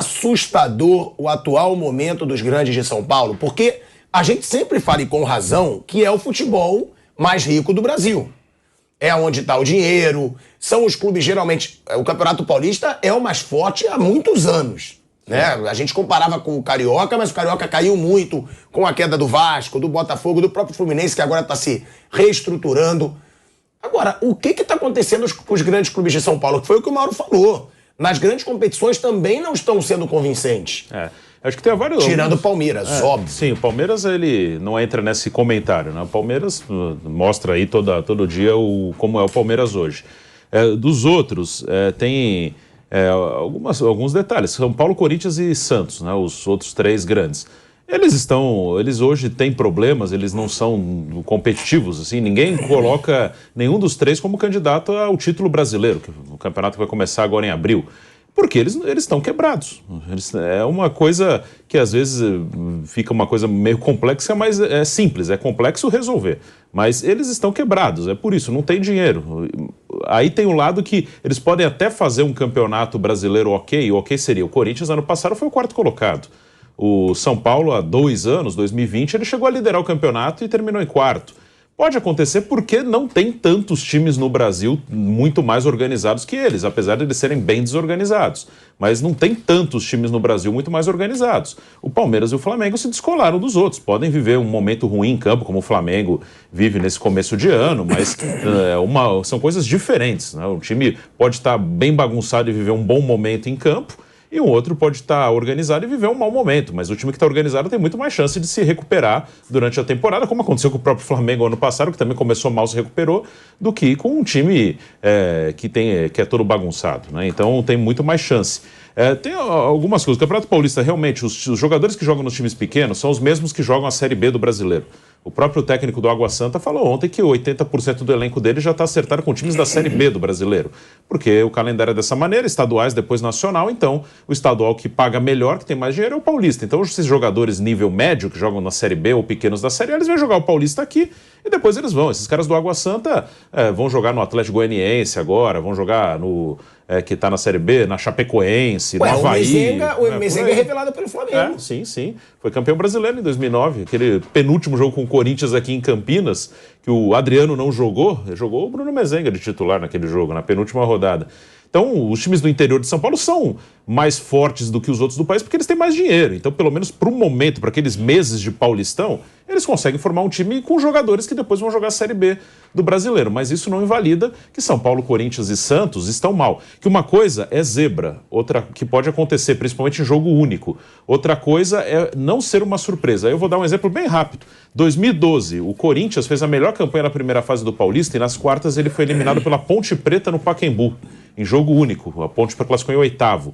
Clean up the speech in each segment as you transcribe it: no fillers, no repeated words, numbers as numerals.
assustador o atual momento dos grandes de São Paulo? Porque a gente sempre fala, e com razão, que é o futebol mais rico do Brasil. É onde está o dinheiro, são os clubes, geralmente, o Campeonato Paulista é o mais forte há muitos anos. Né? A gente comparava com o Carioca, mas o Carioca caiu muito com a queda do Vasco, do Botafogo, do próprio Fluminense, que agora está se reestruturando. Agora, o que está acontecendo com os grandes clubes de São Paulo? Que foi o que o Mauro falou. Nas grandes competições também não estão sendo convincentes. Acho que tem vários... Tirando o Palmeiras, óbvio. Sim, o Palmeiras, ele não entra nesse comentário, né? O Palmeiras mostra aí todo dia como é o Palmeiras hoje. Dos outros, tem alguns detalhes. São Paulo, Corinthians e Santos, né? Os outros três grandes. Eles hoje têm problemas, eles não são competitivos, assim, ninguém coloca nenhum dos três como candidato ao título brasileiro, que o campeonato vai começar agora em abril. Porque eles estão quebrados. É uma coisa que às vezes fica uma coisa meio complexa, mas é simples, é complexo resolver. Mas eles estão quebrados, é por isso, não tem dinheiro. Aí tem o lado que eles podem até fazer um campeonato brasileiro ok, o ok seria o Corinthians, ano passado foi o quarto colocado. O São Paulo, há 2 anos, 2020, ele chegou a liderar o campeonato e terminou em quarto. Pode acontecer porque não tem tantos times no Brasil muito mais organizados que eles, apesar de eles serem bem desorganizados. Mas não tem tantos times no Brasil muito mais organizados. O Palmeiras e o Flamengo se descolaram dos outros. Podem viver um momento ruim em campo, como o Flamengo vive nesse começo de ano, mas são coisas diferentes, né? O time pode estar bem bagunçado e viver um bom momento em campo, e um outro pode estar organizado e viver um mau momento, mas o time que está organizado tem muito mais chance de se recuperar durante a temporada, como aconteceu com o próprio Flamengo ano passado, que também começou mal, se recuperou, do que com um time que é todo bagunçado, né? Então tem muito mais chance. Tem algumas coisas. O Campeonato Paulista, realmente, os jogadores que jogam nos times pequenos são os mesmos que jogam a Série B do Brasileiro. O próprio técnico do Água Santa falou ontem que 80% do elenco dele já está acertado com times da Série B do Brasileiro. Porque o calendário é dessa maneira, estaduais, depois nacional, então o estadual que paga melhor, que tem mais dinheiro, é o Paulista. Então esses jogadores nível médio, que jogam na Série B ou pequenos da Série A, eles vão jogar o Paulista aqui e depois eles vão. Esses caras do Água Santa vão jogar no Atlético Goianiense agora, vão jogar no... que está na Série B, na Chapecoense, no Avaí. O Mezenga é revelado pelo Flamengo. Sim. Foi campeão brasileiro em 2009. Aquele penúltimo jogo com o Corinthians aqui em Campinas, que o Adriano não jogou o Bruno Mezenga de titular naquele jogo, na penúltima rodada. Então, os times do interior de São Paulo são mais fortes do que os outros do país porque eles têm mais dinheiro. Então, pelo menos para o momento, para aqueles meses de Paulistão, eles conseguem formar um time com jogadores que depois vão jogar a Série B do Brasileiro. Mas isso não invalida que São Paulo, Corinthians e Santos estão mal. Que uma coisa é zebra, outra que pode acontecer, principalmente em jogo único. Outra coisa é não ser uma surpresa. Eu vou dar um exemplo bem rápido. 2012, o Corinthians fez a melhor campanha na primeira fase do Paulista e nas quartas ele foi eliminado pela Ponte Preta no Pacaembu, em jogo único. A Ponte classificou em 8º.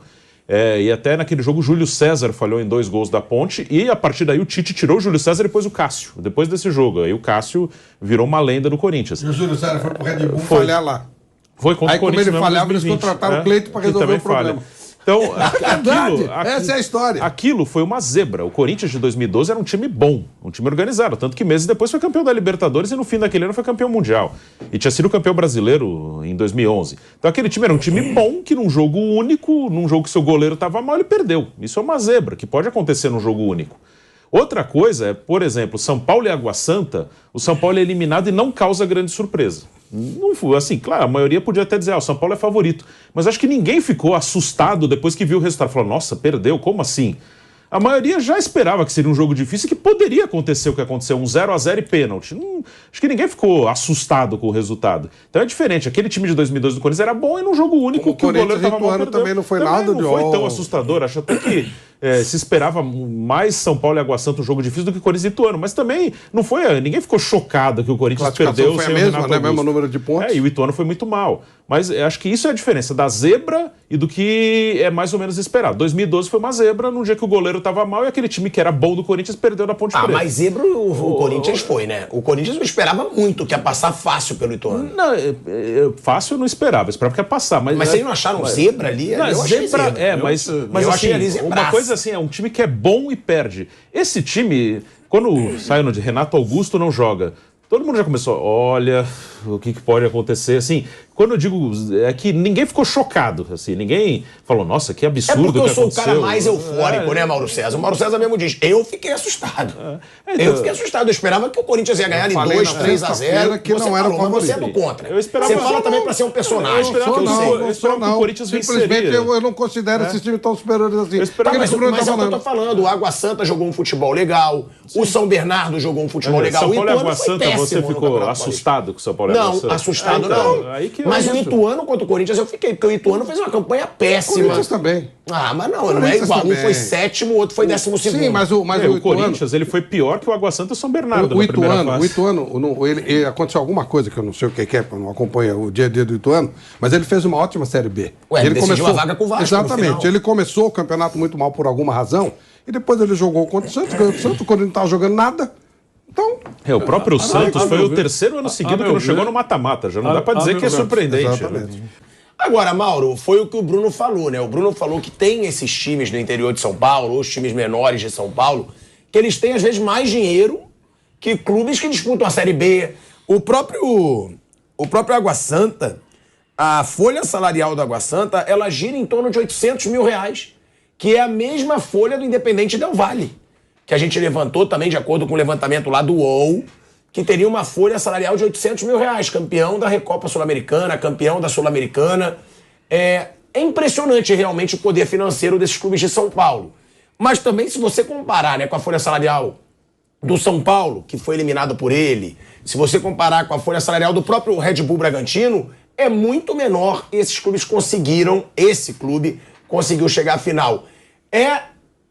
E até naquele jogo o Júlio César falhou em 2 gols da Ponte e a partir daí o Tite tirou o Júlio César e pôs o Cássio, depois desse jogo. Aí o Cássio virou uma lenda do Corinthians. E o Júlio César foi pro Red Bull falhar lá. Foi contra o Corinthians. Aí como ele falhava, eles contrataram o Cleito para resolver o problema. Falha. Então, essa é a história. Aquilo foi uma zebra. O Corinthians de 2012 era um time bom, um time organizado. Tanto que meses depois foi campeão da Libertadores e no fim daquele ano foi campeão mundial. E tinha sido campeão brasileiro em 2011. Então aquele time era um time bom que num jogo único, num jogo que seu goleiro estava mal, ele perdeu. Isso é uma zebra que pode acontecer num jogo único. Outra coisa é, por exemplo, São Paulo e Água Santa, o São Paulo é eliminado e não causa grande surpresa. Não foi assim, claro, a maioria podia até dizer, o São Paulo é favorito. Mas acho que ninguém ficou assustado depois que viu o resultado. Falou, nossa, perdeu, como assim? A maioria já esperava que seria um jogo difícil e que poderia acontecer o que aconteceu, um 0-0 e pênalti. Acho que ninguém ficou assustado com o resultado. Então é diferente, aquele time de 2012 do Corinthians era bom e num jogo único que o goleiro estava mal, perdeu. Também não foi nada de... Não foi tão assustador, acho até que se esperava mais São Paulo e Água Santa um jogo difícil do que Corinthians e Ituano, mas também não foi, ninguém ficou chocado que o Corinthians perdeu foi sem a mesma, né? Mesmo número de pontos. E o Ituano foi muito mal. Mas acho que isso é a diferença da zebra e do que é mais ou menos esperado. 2012 foi uma zebra num dia que o goleiro estava mal e aquele time que era bom do Corinthians perdeu da Ponte Preta. Mas zebra o Corinthians foi, né? O Corinthians não esperava muito que ia passar fácil pelo Ituano. Não, fácil eu não esperava. Eu esperava que ia passar. Mas vocês não acharam zebra ali? Não, eu achei zebra. Zebra. Mas eu assim, achei ali zebraço. Uma coisa assim, é um time que é bom e perde. Esse time, quando sai no de Renato Augusto não joga, todo mundo já começou, olha, o que pode acontecer, assim, Quando eu digo é que ninguém ficou chocado, assim, ninguém falou, nossa, que absurdo. É porque eu sou aconteceu. O cara mais eufórico, né, Mauro César? O Mauro César mesmo diz, eu fiquei assustado. Então, eu fiquei assustado, eu esperava que o Corinthians ia ganhar em 2, 3-0. Que não era favorito. Você é do contra. Eu esperava, você fala também pra ser um personagem. Eu esperava que o Corinthians venceria. Simplesmente eu não considero esses times tão superiores assim. Mas é o que eu tô falando, o Água Santa jogou um futebol legal, o São Bernardo jogou um futebol legal. São Paulo e Água Santa, você ficou assustado com o São Paulo e Água Santa? Não, assustado não. Mas o Ituano contra o Corinthians eu fiquei, porque o Ituano fez uma campanha péssima. O Corinthians também. Mas não é igual. Um foi 7º, o outro foi 12º. Sim, mas o Corinthians ele foi pior que o Água Santa e o São Bernardo o Ituano, ele aconteceu alguma coisa que eu não sei o que é, eu não acompanho o dia a dia do Ituano, mas ele fez uma ótima Série B. Ele decidiu a vaga com o Vasco. Exatamente. Ele começou o campeonato muito mal por alguma razão, e depois ele jogou contra o Santos, ganhou o Santos, quando ele não estava jogando nada. Então, o próprio Santos foi o terceiro ano seguido que não chegou no mata-mata. Já não dá para dizer que é surpreendente. Exatamente. Agora, Mauro, foi o que o Bruno falou, né? O Bruno falou que tem esses times do interior de São Paulo, ou os times menores de São Paulo, que eles têm, às vezes, mais dinheiro que clubes que disputam a Série B. O próprio Água Santa, a folha salarial do Água Santa, ela gira em torno de R$800 mil, que é a mesma folha do Independente Del Valle, que a gente levantou também de acordo com o levantamento lá do UOL, que teria uma folha salarial de R$800 mil, campeão da Recopa Sul-Americana, campeão da Sul-Americana. É impressionante realmente o poder financeiro desses clubes de São Paulo. Mas também, se você comparar, né, com a folha salarial do São Paulo, que foi eliminado por ele, se você comparar com a folha salarial do próprio Red Bull Bragantino, é muito menor. Esses clubes esse clube conseguiu chegar à final.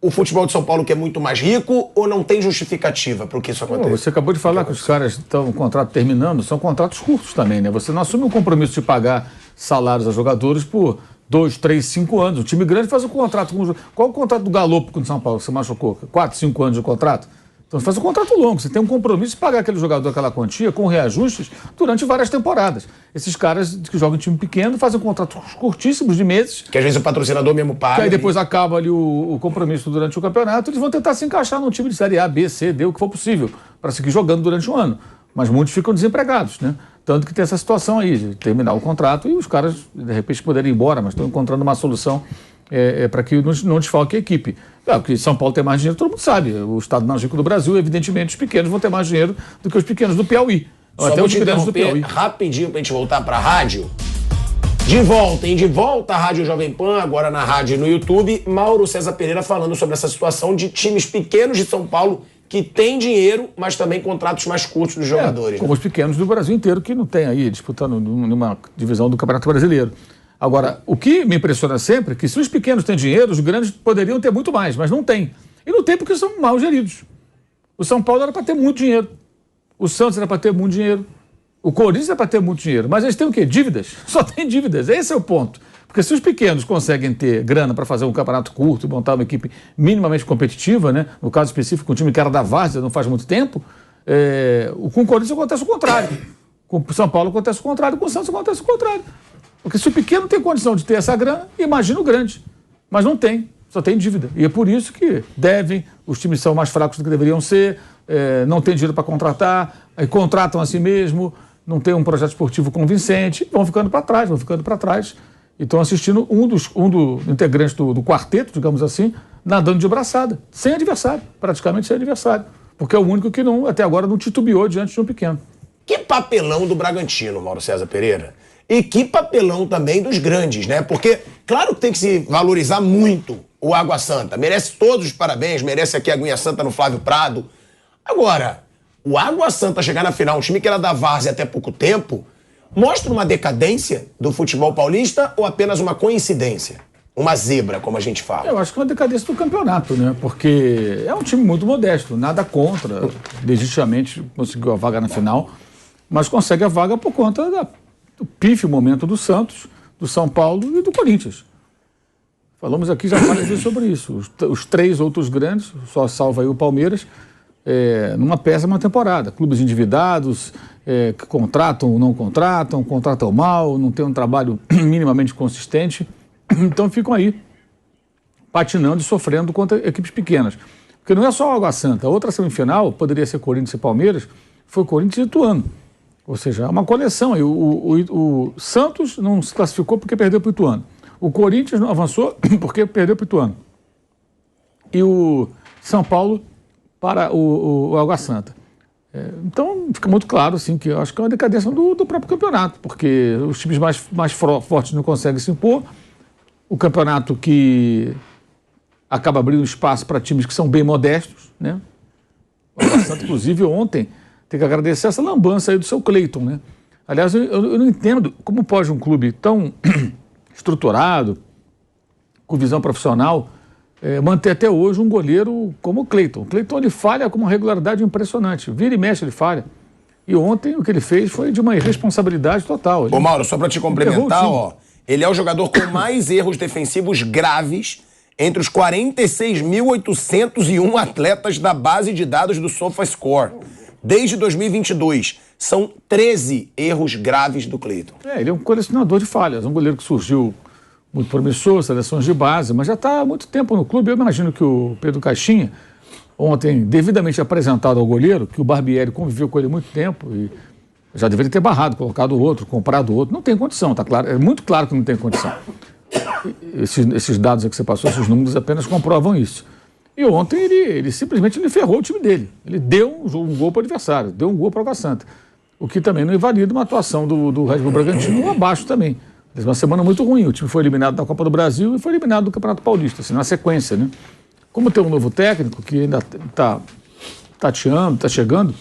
O futebol de São Paulo que é muito mais rico ou não tem justificativa para o que isso aconteça? Você acabou de falar que os caras estão o contrato terminando, são contratos curtos também, né? Você não assume o compromisso de pagar salários a jogadores por 2, 3, 5 anos. O time grande faz um contrato com... Qual é o contrato do Galopo com o São Paulo? Você machucou? 4, 5 anos de contrato? Então você faz um contrato longo, você tem um compromisso de pagar aquele jogador aquela quantia com reajustes durante várias temporadas. Esses caras que jogam em time pequeno fazem contratos curtíssimos de meses. Que às vezes o patrocinador mesmo paga. Que aí depois acaba ali o compromisso durante o campeonato, eles vão tentar se encaixar num time de Série A, B, C, D, o que for possível, para seguir jogando durante um ano. Mas muitos ficam desempregados, né? Tanto que tem essa situação aí de terminar o contrato e os caras, de repente, poderem ir embora, mas estão encontrando uma solução para que não desfalque a equipe. Claro que São Paulo tem mais dinheiro, todo mundo sabe. O estado mais rico do Brasil, evidentemente, os pequenos vão ter mais dinheiro do que os pequenos do Piauí. Só até os grandes do Piauí. Rapidinho pra gente voltar pra rádio. De volta à Rádio Jovem Pan, agora na rádio e no YouTube. Mauro César Pereira falando sobre essa situação de times pequenos de São Paulo que têm dinheiro, mas também contratos mais curtos dos jogadores. Como os pequenos do Brasil inteiro que não tem aí, disputando numa divisão do Campeonato Brasileiro. Agora, o que me impressiona sempre é que se os pequenos têm dinheiro, os grandes poderiam ter muito mais, mas não têm. E não tem porque são mal geridos. O São Paulo era para ter muito dinheiro. O Santos era para ter muito dinheiro. O Corinthians era para ter muito dinheiro. Mas eles têm o quê? Dívidas. Só tem dívidas. Esse é o ponto. Porque se os pequenos conseguem ter grana para fazer um campeonato curto e montar uma equipe minimamente competitiva, né? No caso específico, um time que era da Várzea não faz muito tempo, com o Corinthians acontece o contrário. Com o São Paulo acontece o contrário. Com o Santos acontece o contrário. Porque se o pequeno tem condição de ter essa grana, imagina o grande. Mas não tem, só tem dívida. E é por isso que os times são mais fracos do que deveriam ser, não tem dinheiro para contratar, aí contratam a si mesmo, não tem um projeto esportivo convincente, vão ficando para trás. E estão assistindo um dos integrantes do quarteto, digamos assim, nadando de braçada, sem adversário, praticamente sem adversário. Porque é o único que até agora não titubeou diante de um pequeno. Que papelão do Bragantino, Mauro César Pereira. E que papelão também dos grandes, né? Porque, claro que tem que se valorizar muito o Água Santa. Merece todos os parabéns, merece aqui a Aguinha Santa no Flávio Prado. Agora, o Água Santa chegar na final, um time que era da Várzea até pouco tempo, mostra uma decadência do futebol paulista ou apenas uma coincidência? Uma zebra, como a gente fala? Eu acho que é uma decadência do campeonato, né? Porque é um time muito modesto, nada contra, legitimamente conseguiu a vaga na final, mas consegue a vaga por conta do pífio momento do Santos, do São Paulo e do Corinthians. Falamos aqui já várias vezes sobre isso. Os três outros grandes, só salva aí o Palmeiras, numa péssima temporada. Clubes endividados, que contratam ou não contratam, contratam mal, não tem um trabalho minimamente consistente. Então ficam aí, patinando e sofrendo contra equipes pequenas. Porque não é só o Água Santa. A outra semifinal, poderia ser Corinthians e Palmeiras, foi Corinthians e Ituano. Ou seja, é uma coleção. E o Santos não se classificou porque perdeu para o Ituano. O Corinthians não avançou porque perdeu para o Ituano. E o São Paulo para o Água Santa. Então, fica muito claro, assim, que eu acho que é uma decadência do próprio campeonato, porque os times mais fortes não conseguem se impor. O campeonato que acaba abrindo espaço para times que são bem modestos, né? O Água Santa, inclusive, ontem, tem que agradecer essa lambança aí do seu Cleiton, né? Aliás, eu não entendo como pode um clube tão estruturado, com visão profissional, manter até hoje um goleiro como o Cleiton. O Cleiton, ele falha com uma regularidade impressionante. Vira e mexe, ele falha. E ontem o que ele fez foi de uma irresponsabilidade total. Ô Mauro, só para te complementar, ó, ele é o jogador com mais erros defensivos graves entre os 46.801 atletas da base de dados do SofaScore. Desde 2022, são 13 erros graves do Cleiton. Ele é um colecionador de falhas, um goleiro que surgiu muito promissor, seleções de base, mas já está há muito tempo no clube. Eu imagino que o Pedro Caixinha, ontem, devidamente apresentado ao goleiro, que o Barbieri conviveu com ele há muito tempo e já deveria ter barrado, colocado outro, comprado outro. Não tem condição, tá claro? É muito claro que não tem condição. Esses dados que você passou, esses números apenas comprovam isso. E ontem ele simplesmente ferrou o time dele. Ele deu um gol para o adversário, deu um gol para o Água Santa. O que também não invalida uma atuação do Red Bull Bragantino abaixo também. Fez uma semana muito ruim. O time foi eliminado da Copa do Brasil e foi eliminado do Campeonato Paulista, assim, na sequência, né? Como tem um novo técnico que ainda está tateando, está chegando,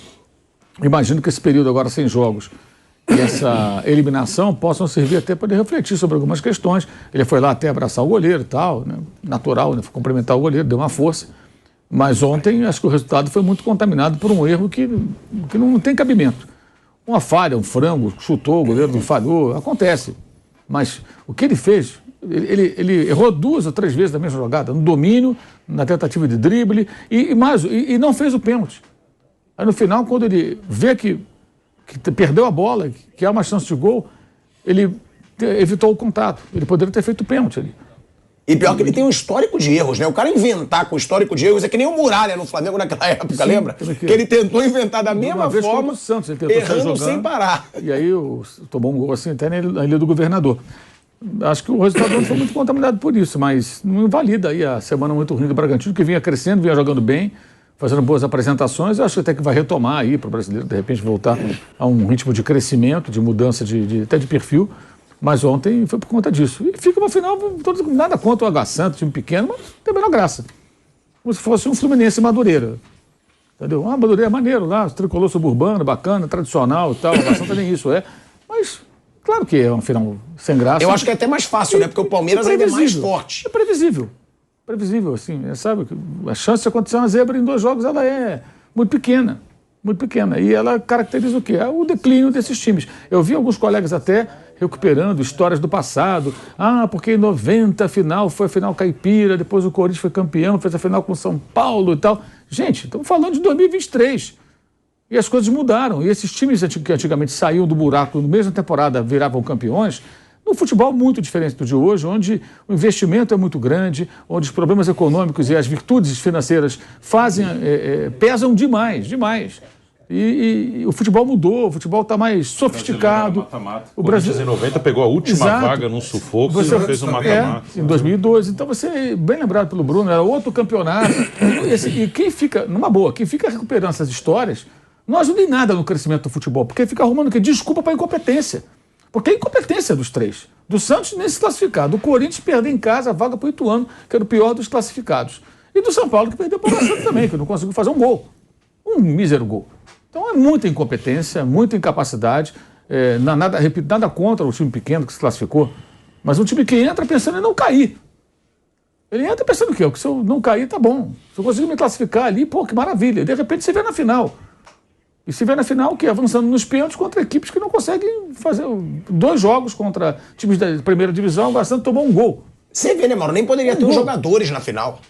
imagino que esse período agora sem jogos e essa eliminação possam servir até para ele refletir sobre algumas questões. Ele foi lá até abraçar o goleiro e tal, né? Natural, né? Foi cumprimentar o goleiro, deu uma força. Mas ontem acho que o resultado foi muito contaminado por um erro que não tem cabimento. Uma falha, um frango, chutou, o goleiro não falhou, acontece. Mas o que ele fez, ele errou 2 ou 3 vezes na mesma jogada, no domínio, na tentativa de drible, e não fez o pênalti. Aí no final, quando ele vê que perdeu a bola, que há uma chance de gol, ele evitou o contato. Ele poderia ter feito o pênalti ali. E pior que ele tem um histórico de erros, né? O cara inventar com histórico de erros é que nem o Muralha no Flamengo naquela época, sim, lembra? Que ele tentou inventar da mesma forma, Santos, ele tentou errando jogando, sem parar. E aí tomou um gol assim até na Ilha do Governador. Acho que o resultado não foi muito contaminado por isso, mas não invalida aí a semana muito ruim do Bragantino, que vinha crescendo, vinha jogando bem, fazendo boas apresentações. Eu acho até que vai retomar aí para o brasileiro, de repente, voltar a um ritmo de crescimento, de mudança até de perfil. Mas ontem foi por conta disso. E fica no final, nada contra o Água Santa, time pequeno, mas tem a menor graça. Como se fosse um Fluminense Madureira. Entendeu? Madureira é maneiro lá, tricolor suburbano, bacana, tradicional e tal. Água Santa nem isso é. Mas, claro que é um final sem graça. Eu acho que é até mais fácil, né? Porque o Palmeiras ainda é mais forte. É previsível. Previsível, assim. Sabe, a chance de acontecer uma zebra em 2 jogos, ela é muito pequena. Muito pequena. E ela caracteriza o quê? É o declínio desses times. Eu vi alguns colegas até recuperando histórias do passado. Porque em 90 a final foi a final caipira, depois o Corinthians foi campeão, fez a final com o São Paulo e tal. Gente, estamos falando de 2023. E as coisas mudaram. E esses times que antigamente saíam do buraco no mesma temporada viravam campeões, no futebol muito diferente do de hoje, onde o investimento é muito grande, onde os problemas econômicos e as virtudes financeiras pesam demais. E o futebol mudou, o futebol está mais sofisticado. O Brasil em 90 pegou a última vaga num sufoco e fez um mata-mata. Em 2002. Então você, bem lembrado pelo Bruno, era outro campeonato. E quem fica, numa boa, quem fica recuperando essas histórias, não ajuda em nada no crescimento do futebol, porque fica arrumando desculpa para incompetência. Porque é incompetência dos 3. Do Santos nem se classificar. Do Corinthians perder em casa a vaga para o Ituano, que era o pior dos classificados. E do São Paulo, que perdeu para o Santos também, que não conseguiu fazer um gol. Um mísero gol. Então é muita incompetência, muita incapacidade. Nada contra o time pequeno que se classificou. Mas um time que entra pensando em não cair. Ele entra pensando o quê? Que se eu não cair, tá bom. Se eu conseguir me classificar ali, que maravilha. E de repente você vê na final. E se vê na final o quê? Avançando nos pênaltis contra equipes que não conseguem fazer 2 jogos contra times da primeira divisão, o Água Santa tomou um gol. Você vê, né, Mauro? Nem poderia ter os jogadores na final.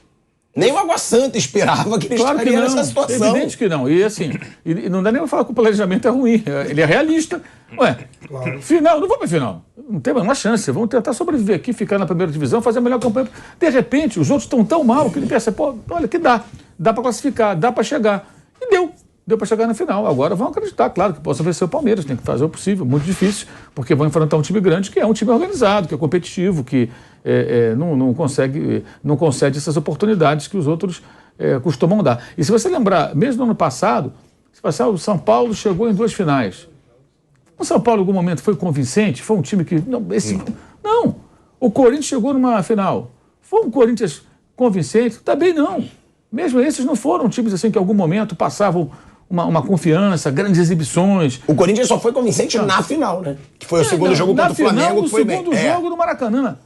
Nem o Água Santa esperava que eles estariam nessa situação. É evidente que não. E assim, e não dá nem pra falar que o planejamento é ruim. Ele é realista. Final, não vou pra final. Não tem uma chance. Vamos tentar sobreviver aqui, ficar na primeira divisão, fazer a melhor campanha. De repente, os outros estão tão mal que ele pensa, olha que dá. Dá pra classificar, dá pra chegar. E deu. deu para chegar na final. Agora vão acreditar, claro, que possa vencer o Palmeiras, tem que fazer o possível, muito difícil, porque vão enfrentar um time grande que é um time organizado, que é competitivo, que não concede essas oportunidades que os outros costumam dar. E se você lembrar, mesmo no ano passado, o São Paulo chegou em 2 finais. O São Paulo, em algum momento, foi convincente? Foi um time que... Não. O Corinthians chegou numa final. Foi um Corinthians convincente? Também não. Mesmo esses não foram times assim que, em algum momento, passavam uma confiança, grandes exibições. O Corinthians só foi convicente na final, né? Que foi o segundo jogo contra o Flamengo. O segundo jogo do Maracanã.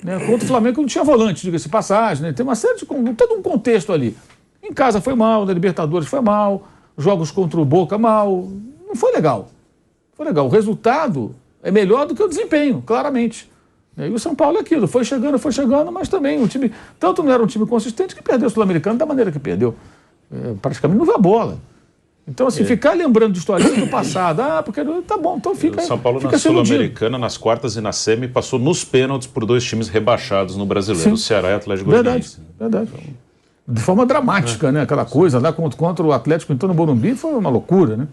Né? Contra o Flamengo não tinha volante, diga-se de passagem. Né? Tem uma série de... todo um contexto ali. Em casa foi mal, na Libertadores foi mal, jogos contra o Boca mal. Não foi legal. O resultado é melhor do que o desempenho, claramente. E o São Paulo é aquilo, foi chegando, mas também o time, tanto não era um time consistente que perdeu o Sul-Americano da maneira que perdeu. Praticamente não vê a bola. Então, assim, ficar lembrando de historinhas do passado, porque tá bom, então fica. O São Paulo na Sul-Americana, nas quartas e na semi, passou nos pênaltis por 2 times rebaixados no Brasileiro, o Ceará e o Atlético Goianiense. Verdade. De forma dramática, né? Aquela coisa lá contra o Atlético, então no Morumbi, foi uma loucura, né?